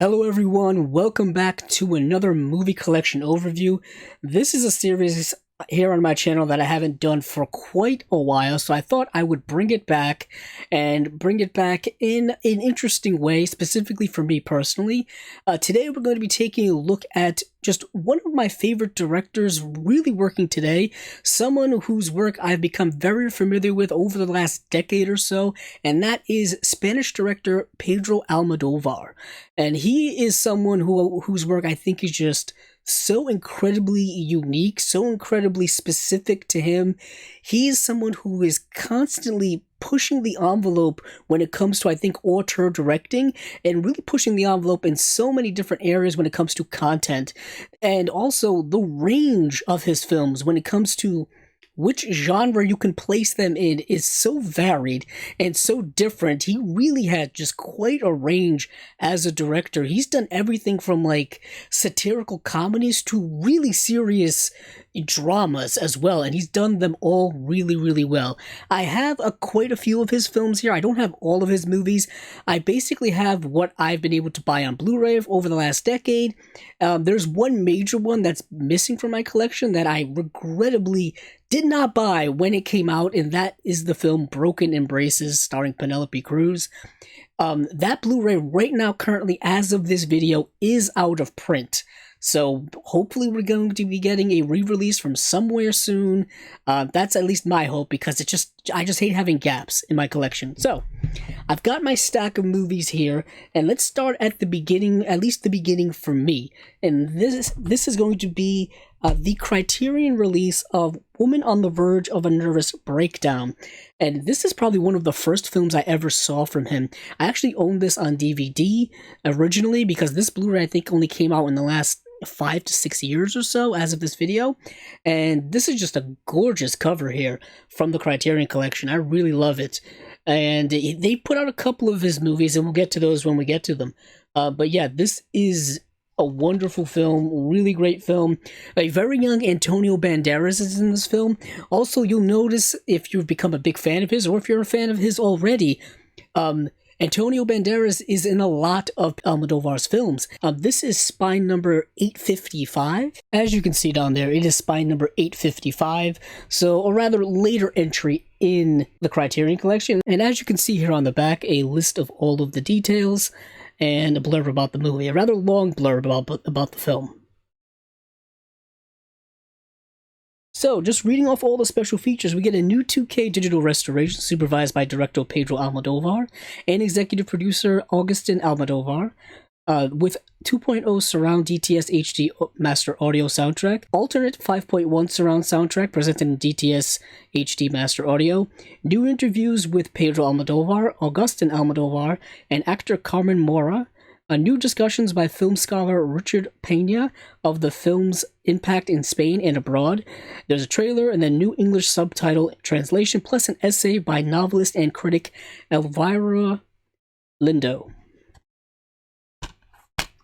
Hello everyone, welcome back to another movie collection overview. This is a series here on my channel that I haven't done for quite a while, so I thought I would bring it back and bring it back in an interesting way, specifically for me personally. Today we're going to be taking a look at just one of my favorite directors really working today, someone whose work I've become very familiar with over the last decade or so, and that is Spanish director Pedro Almodóvar. And he is someone whose work I think is just so incredibly unique, so incredibly specific to him. He is someone who is constantly pushing the envelope when it comes to, I think, auteur directing, and really pushing the envelope in so many different areas when it comes to content, and also the range of his films when it comes to which genre you can place them in is so varied and so different. He really had just quite a range as a director. He's done everything from like satirical comedies to really serious dramas as well, and he's done them all really well. I have quite a few of his films here. I don't have all of his movies. I basically have what I've been able to buy on Blu-ray over the last decade. There's one major one that's missing from my collection that I regrettably did not buy when it came out, and that is the film Broken Embraces starring Penelope Cruz. That Blu-ray right now, currently, as of this video, is out of print. So hopefully we're going to be getting a re-release from somewhere soon. That's at least my hope, because I just hate having gaps in my collection. So I've got my stack of movies here, and let's start at the beginning, at least the beginning for me. And this is going to be the Criterion release of Woman on the Verge of a Nervous Breakdown. And this is probably one of the first films I ever saw from him. I actually owned this on DVD originally, because this Blu-ray I think only came out in the last 5 to 6 years or so as of this video, and this is just a gorgeous cover here from the Criterion collection. I really love it, and they put out a couple of his movies, and we'll get to those when we get to them. But yeah, this is a wonderful film, really great film. A very young Antonio Banderas is in this film. Also, you'll notice, if you've become a big fan of his, or if you're a fan of his already, Antonio Banderas is in a lot of Almodovar's films. This is spine number 855. As you can see down there, it is spine number 855, so a rather later entry in the Criterion collection. And as you can see here on the back, a list of all of the details and a blurb about the movie, a rather long blurb about the film. So, just reading off all the special features, we get a new 2K digital restoration supervised by director Pedro Almodovar and executive producer Agustin Almodovar, with 2.0 surround DTS HD master audio soundtrack, alternate 5.1 surround soundtrack presented in DTS HD master audio, new interviews with Pedro Almodovar, Agustin Almodovar, and actor Carmen Mora, new discussions by film scholar Richard Pena of the film's impact in Spain and abroad. There's a trailer and then new English subtitle translation, plus an essay by novelist and critic Elvira Lindo.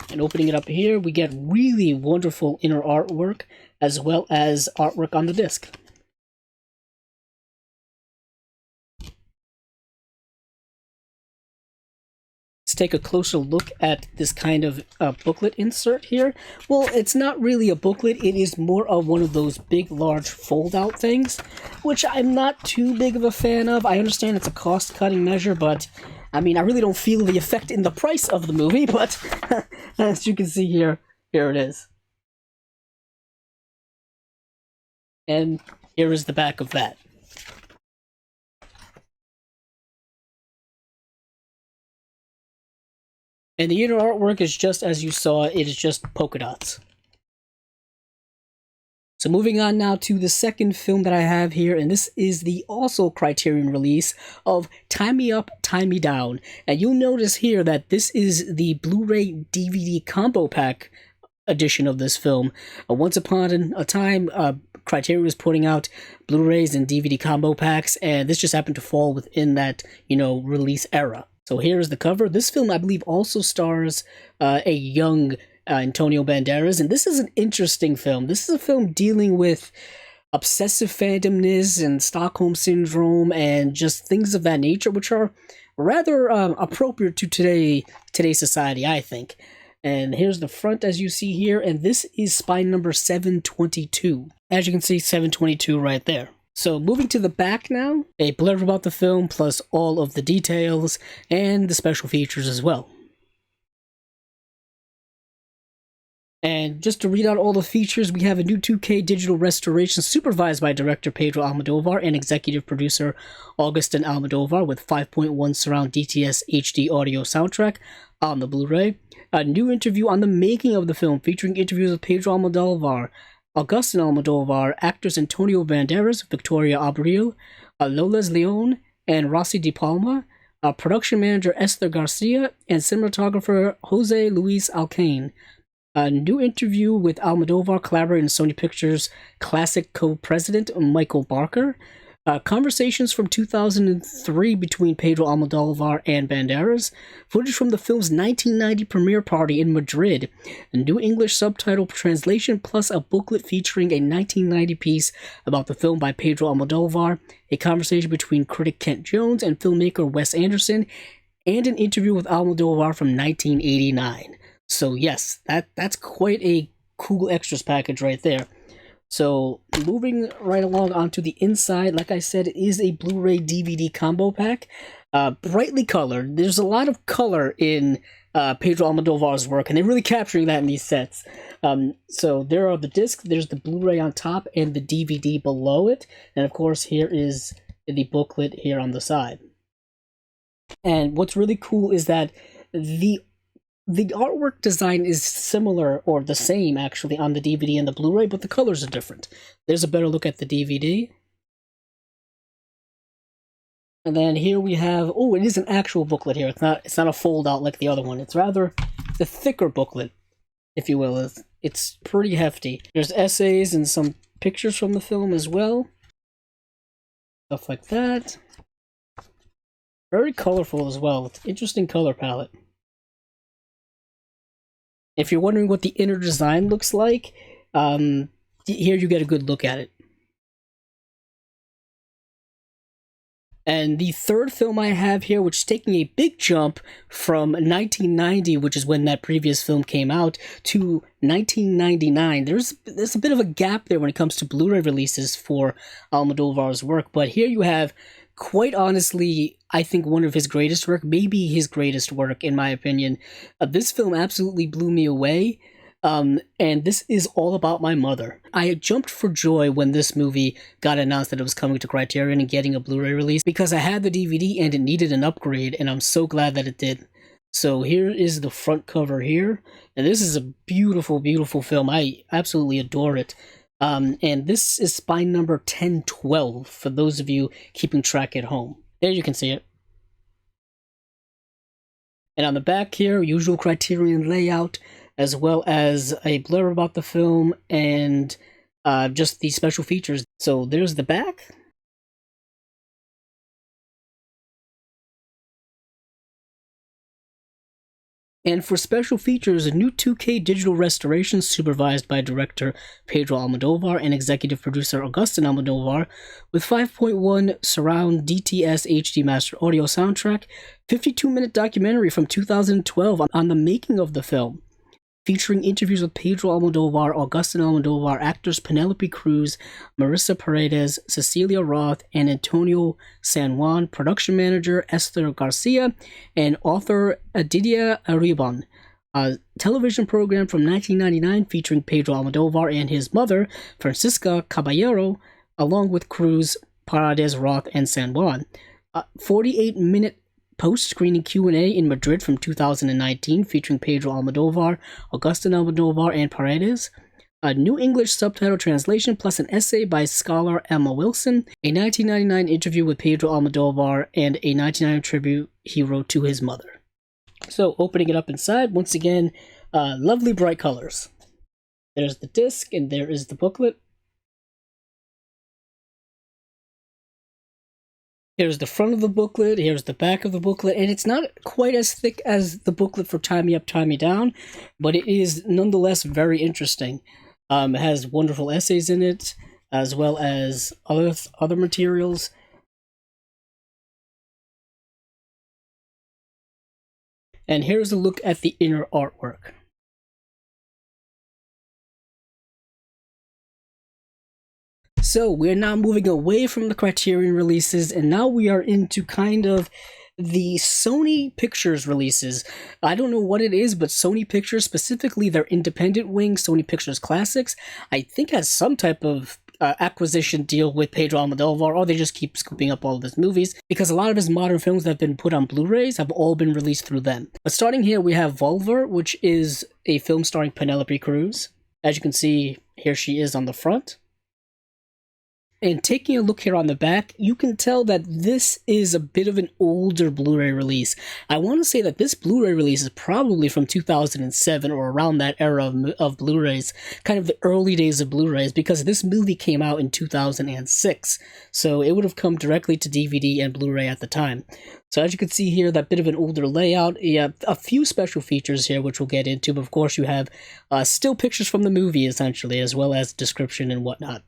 And opening it up here, we get really wonderful inner artwork, as well as artwork on the disc. Let's take a closer look at this kind of booklet insert here. Well, it's not really a booklet, it is more of one of those big, large fold-out things, which I'm not too big of a fan of. I understand it's a cost-cutting measure, but I mean, I really don't feel the effect in the price of the movie, but as you can see here, here it is. And here is the back of that. And the inner artwork is just as you saw, it is just polka dots. So moving on now to the second film that I have here, and this is the also Criterion release of Tie Me Up, Tie Me Down. And you'll notice here that this is the Blu-ray DVD combo pack edition of this film. Once upon a time, Criterion was putting out Blu-rays and DVD combo packs, and this just happened to fall within that, release era. So here's the cover. This film, I believe, also stars a young Antonio Banderas, and this is an interesting film. This is a film dealing with obsessive fandomness and Stockholm Syndrome and just things of that nature, which are rather appropriate to today's society, I think. And here's the front as you see here, and this is spine number 722. As you can see, 722 right there. So moving to the back now, a blurb about the film plus all of the details and the special features as well. And just to read out all the features, we have a new 2K digital restoration supervised by director Pedro Almodovar and executive producer Agustin Almodovar with 5.1 surround DTS HD audio soundtrack on the Blu-ray. A new interview on the making of the film featuring interviews with Pedro Almodovar, Agustin Almodovar, actors Antonio Banderas, Victoria Abril, Lolas Leon, and Rossi Di Palma, production manager Esther Garcia, and cinematographer Jose Luis Alcaine. A new interview with Almodovar collaborating Sony Pictures classic co-president Michael Barker. Conversations from 2003 between Pedro Almodovar and Banderas. Footage from the film's 1990 premiere party in Madrid. A new English subtitle translation plus a booklet featuring a 1990 piece about the film by Pedro Almodovar. A conversation between critic Kent Jones and filmmaker Wes Anderson. And an interview with Almodovar from 1989. So yes, that's quite a cool extras package right there. So moving right along onto the inside, like I said, it is a Blu-ray DVD combo pack. Brightly colored. There's a lot of color in Pedro Almodovar's work, and they're really capturing that in these sets. So there are the discs, there's the Blu-ray on top, and the DVD below it. And of course, here is the booklet here on the side. And what's really cool is that the artwork design is similar, or the same actually, on the DVD and the Blu-ray, but the colors are different. There's a better look at the DVD. And then here we have, oh, it is an actual booklet here. It's not a fold out like the other one. It's rather the thicker booklet, if you will. It's pretty hefty. There's essays and some pictures from the film as well. Stuff like that. Very colorful as well. It's an interesting color palette. If you're wondering what the inner design looks like, here you get a good look at it. And the third film I have here, which is taking a big jump from 1990, which is when that previous film came out, to 1999. There's a bit of a gap there when it comes to Blu-ray releases for Almodovar's work, but here you have, quite honestly, I think one of his greatest work, maybe his greatest work in my opinion. This film absolutely blew me away, and this is All About My Mother. I jumped for joy when this movie got announced that it was coming to Criterion and getting a Blu-ray release, because I had the DVD and it needed an upgrade, and I'm so glad that it did. So here is the front cover here, and this is a beautiful, beautiful film. I absolutely adore it. And this is spine number 1012 for those of you keeping track at home. There you can see it. And on the back here, usual Criterion layout, as well as a blurb about the film and just the special features. So there's the back. And for special features, a new 2K digital restoration supervised by director Pedro Almodovar and executive producer Agustin Almodovar with 5.1 surround DTS HD master audio soundtrack, 52-minute documentary from 2012 on the making of the film, featuring interviews with Pedro Almodovar, Agustin Almodovar, actors Penelope Cruz, Marissa Paredes, Cecilia Roth, and Antonio San Juan, production manager Esther Garcia, and author Didier Arribon. A television program from 1999 featuring Pedro Almodovar and his mother, Francisca Caballero, along with Cruz, Paredes, Roth, and San Juan. 48-minute post-screening Q&A in Madrid from 2019 featuring Pedro Almodovar, Agustin Almodovar, and Paredes. A new English subtitle translation plus an essay by scholar Emma Wilson. A 1999 interview with Pedro Almodovar and a 1999 tribute he wrote to his mother. So opening it up inside, once again, lovely bright colors. There's the disc and there is the booklet. Here's the front of the booklet, here's the back of the booklet, and it's not quite as thick as the booklet for Tie Me Up, Tie Me Down, but it is nonetheless very interesting. It has wonderful essays in it, as well as other materials. And here's a look at the inner artwork. So we're now moving away from the Criterion releases, and now we are into kind of the Sony Pictures releases. I don't know what it is, but Sony Pictures, specifically their independent wing, Sony Pictures Classics, I think has some type of acquisition deal with Pedro Almodovar, or they just keep scooping up all of his movies, because a lot of his modern films that have been put on Blu-rays have all been released through them. But starting here, we have Vulvar, which is a film starring Penelope Cruz. As you can see, here she is on the front. And taking a look here on the back, you can tell that this is a bit of an older Blu-ray release. I want to say that this Blu-ray release is probably from 2007 or around that era of Blu-rays, kind of the early days of Blu-rays, because this movie came out in 2006. So it would have come directly to DVD and Blu-ray at the time. So as you can see here, that bit of an older layout. You have a few special features here, which we'll get into, but of course you have still pictures from the movie, essentially, as well as description and whatnot.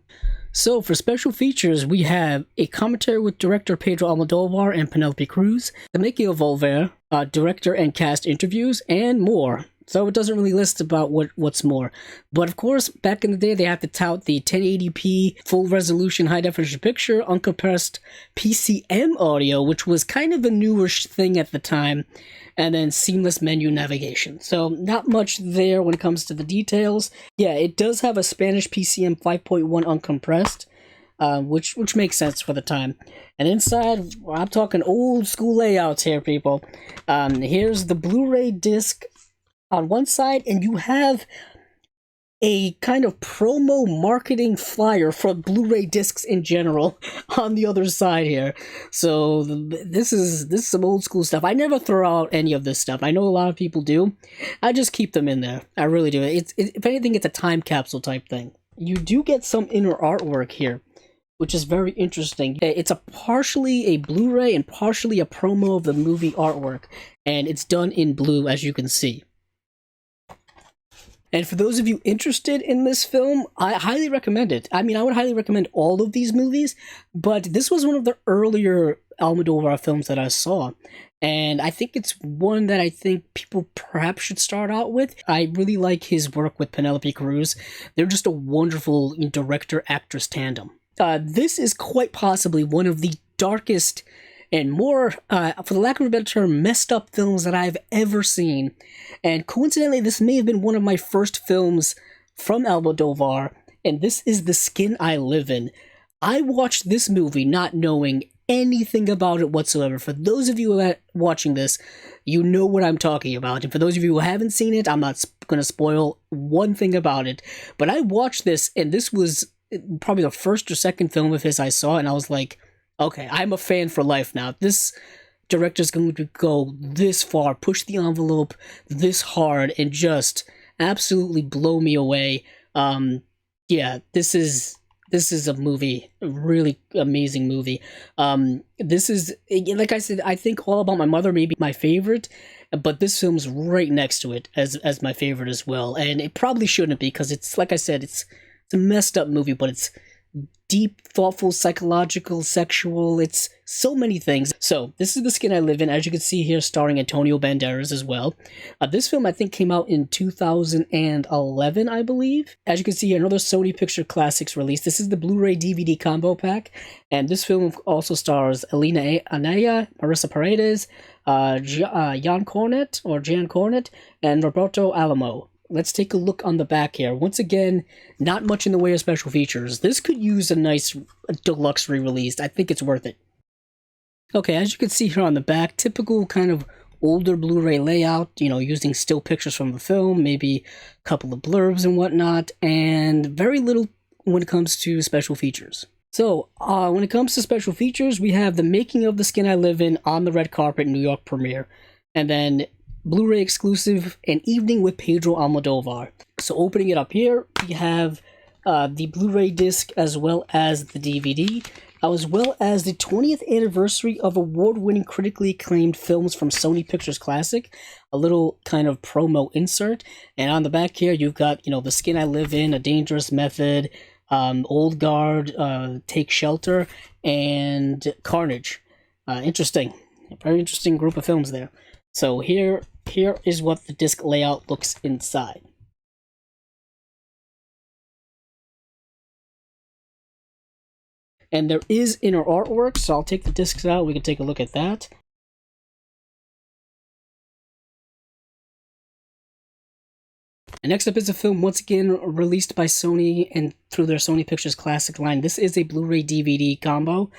So for special features, we have a commentary with director Pedro Almodovar and Penelope Cruz, the making of Vulvar, director and cast interviews, and more. So it doesn't really list about what's more. But of course, back in the day, they had to tout the 1080p full resolution high definition picture, uncompressed PCM audio, which was kind of a newish thing at the time, and then seamless menu navigation. So not much there when it comes to the details. Yeah, it does have a Spanish PCM 5.1 uncompressed, which makes sense for the time. And inside, I'm talking old school layouts here, people. Here's the Blu-ray disc on one side, and you have a kind of promo marketing flyer for Blu-ray discs in general on the other side here. So this is some old school stuff. I never throw out any of this stuff. I know a lot of people do. I just keep them in there. I really do. If anything, it's a time capsule type thing. You do get some inner artwork here, which is very interesting. It's partially a Blu-ray and partially a promo of the movie artwork, and it's done in blue, as you can see. And for those of you interested in this film, I highly recommend it. I mean, I would highly recommend all of these movies, but this was one of the earlier Almodovar films that I saw. And I think it's one that I think people perhaps should start out with. I really like his work with Penelope Cruz. They're just a wonderful director-actress tandem. This is quite possibly one of the darkest and more, for the lack of a better term, messed up films that I've ever seen. And coincidentally, this may have been one of my first films from Almodovar, and this is The Skin I Live In. I watched this movie not knowing anything about it whatsoever. For those of you who are watching this, you know what I'm talking about. And for those of you who haven't seen it, I'm not going to spoil one thing about it. But I watched this, and this was probably the first or second film of his I saw, and I was like, okay, I'm a fan for life now. This director's going to go this far, push the envelope this hard, and just absolutely blow me away. Yeah, this is a movie, a really amazing movie. This is, like I said, I think All About My Mother may be my favorite, but this film's right next to it as my favorite as well. And it probably shouldn't be, because it's, like I said, it's a messed up movie, but it's deep, thoughtful, psychological, sexual. It's so many things. So this is The Skin I Live In, as you can see here, starring Antonio Banderas as well. This film, I think, came out in 2011, I believe. As you can see here, another Sony Picture Classics release. This is the Blu-ray DVD combo pack, and this film also stars Elena Anaya, Marissa Paredes, Jan Cornet, and Roberto Alamo. Let's take a look on the back here. Once again, not much in the way of special features. This could use a nice deluxe re-release. I think it's worth it. Okay, as you can see here on the back, typical kind of older Blu-ray layout, using still pictures from the film, maybe a couple of blurbs and whatnot, and very little when it comes to special features. So, when it comes to special features, we have the making of The Skin I Live In on the red carpet New York premiere, and then Blu-ray exclusive, An Evening with Pedro Almodovar. So opening it up here, we have the Blu-ray disc as well as the DVD, as well as the 20th anniversary of award-winning critically acclaimed films from Sony Pictures Classic, a little kind of promo insert. And on the back here, you've got, The Skin I Live In, A Dangerous Method, Old Guard, Take Shelter, and Carnage. Interesting. A very interesting group of films there. So here is what the disc layout looks inside. And there is inner artwork, so I'll take the discs out. We can take a look at that. And next up is a film, once again, released by Sony and through their Sony Pictures Classic line. This is a Blu-ray DVD combo.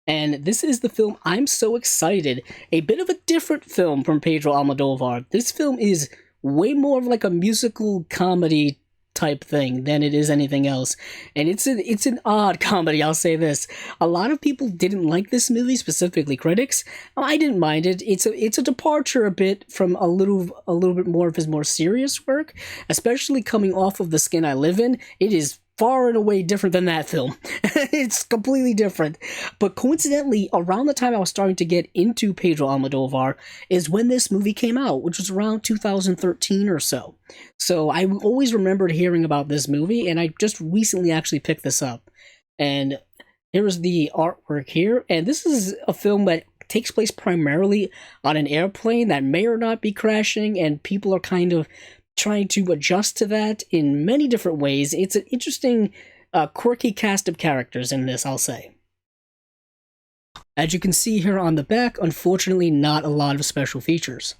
And this is the film I'm So Excited. A bit of a different film from Pedro Almodovar. This film is way more of like a musical comedy type thing than it is anything else. And it's an odd comedy, I'll say this. A lot of people didn't like this movie, specifically critics. I didn't mind it. It's a departure a bit from a little bit more of his more serious work, especially coming off of The Skin I Live In. It is far and away different than that film. It's completely different. But coincidentally, around the time I was starting to get into Pedro Almodovar is when this movie came out, which was around 2013 or so. So I always remembered hearing about this movie, and I just recently actually picked this up. And here's the artwork here. And this is a film that takes place primarily on an airplane that may or not be crashing, and people are kind of trying to adjust to that in many different ways. It's an interesting, quirky cast of characters in this, I'll say. As you can see here on the back, unfortunately not a lot of special features.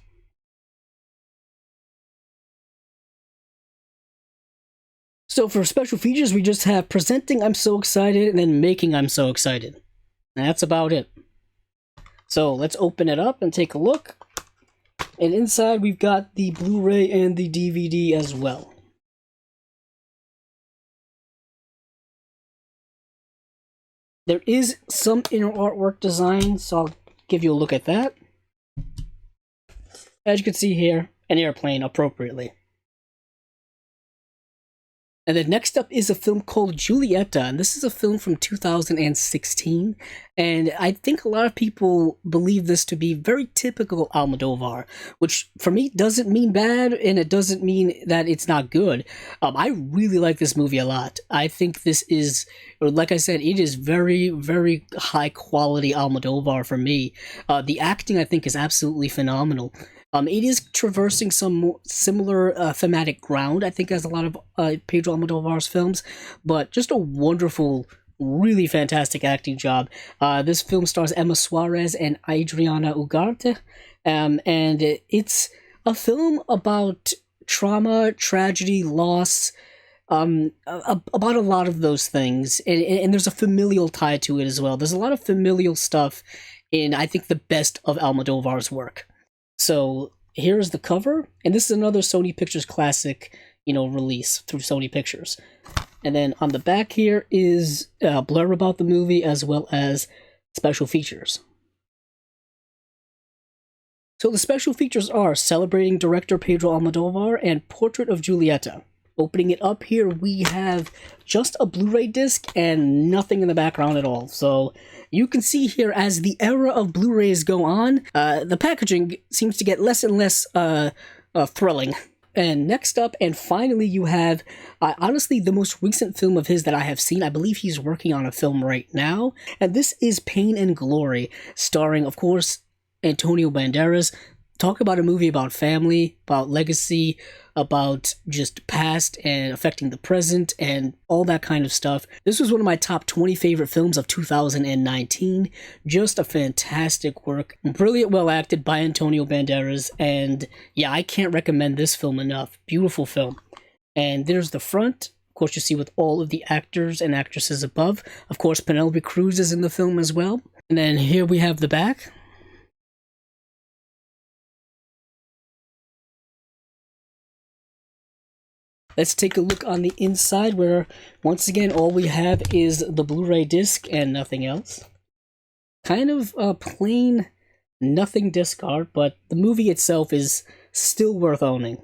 So for special features, we just have presenting I'm So Excited and then making I'm So Excited. And that's about it. So let's open it up and take a look. And inside we've got the Blu-ray and the DVD as well. There is some inner artwork design, so I'll give you a look at that. As you can see here, an airplane appropriately. And then next up is a film called Julieta, and this is a film from 2016, and I think a lot of people believe this to be very typical Almodovar, which for me doesn't mean bad, and it doesn't mean that it's not good. I really like this movie a lot. I think this is, like I said, it is very, very high quality Almodovar for me. The acting, I think, is absolutely phenomenal. It is traversing some similar thematic ground, I think, as a lot of Pedro Almodovar's films, but just a wonderful, really fantastic acting job. This film stars Emma Suarez and Adriana Ugarte, and it's a film about trauma, tragedy, loss, about a lot of those things, and there's a familial tie to it as well. There's a lot of familial stuff in, I think, the best of Almodovar's work. So here's the cover, and this is another Sony Pictures Classic, release through Sony Pictures. And then on the back here is a blurb about the movie as well as special features. So the special features are celebrating director Pedro Almodovar and Portrait of Julieta. Opening it up here, we have just a Blu-ray disc and nothing in the background at all. So you can see here, as the era of Blu-rays go on, the packaging seems to get less and less thrilling. And next up, and finally, you have, honestly, the most recent film of his that I have seen. I believe he's working on a film right now. And this is Pain and Glory, starring, of course, Antonio Banderas. Talk about a movie about family, about legacy, about just past and affecting the present and all that kind of stuff. This was one of my top 20 favorite films of 2019. Just a fantastic work. Brilliant, well acted by Antonio Banderas. And yeah, I can't recommend this film enough. Beautiful film. And there's the front. Of course, you see with all of the actors and actresses above. Of course, Penelope Cruz is in the film as well. And then here we have the back. Let's take a look on the inside, where, once again, all we have is the Blu-ray disc and nothing else. Kind of a plain, nothing disc art, but the movie itself is still worth owning.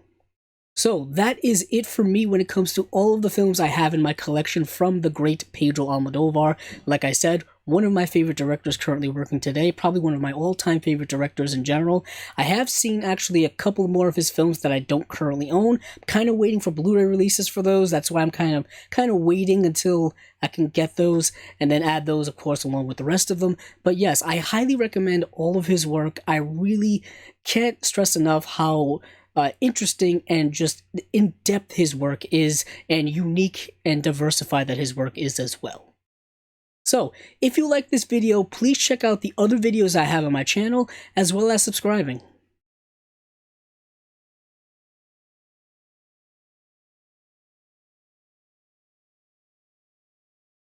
So that is it for me when it comes to all of the films I have in my collection from the great Pedro Almodovar. Like I said, one of my favorite directors currently working today, probably one of my all-time favorite directors in general. I have seen actually a couple more of his films that I don't currently own. I'm kind of waiting for Blu-ray releases for those. That's why I'm kind of waiting until I can get those and then add those, of course, along with the rest of them. But yes, I highly recommend all of his work. I really can't stress enough how interesting and just in-depth his work is, and unique and diversified that his work is as well. So, if you like this video, please check out the other videos I have on my channel, as well as subscribing.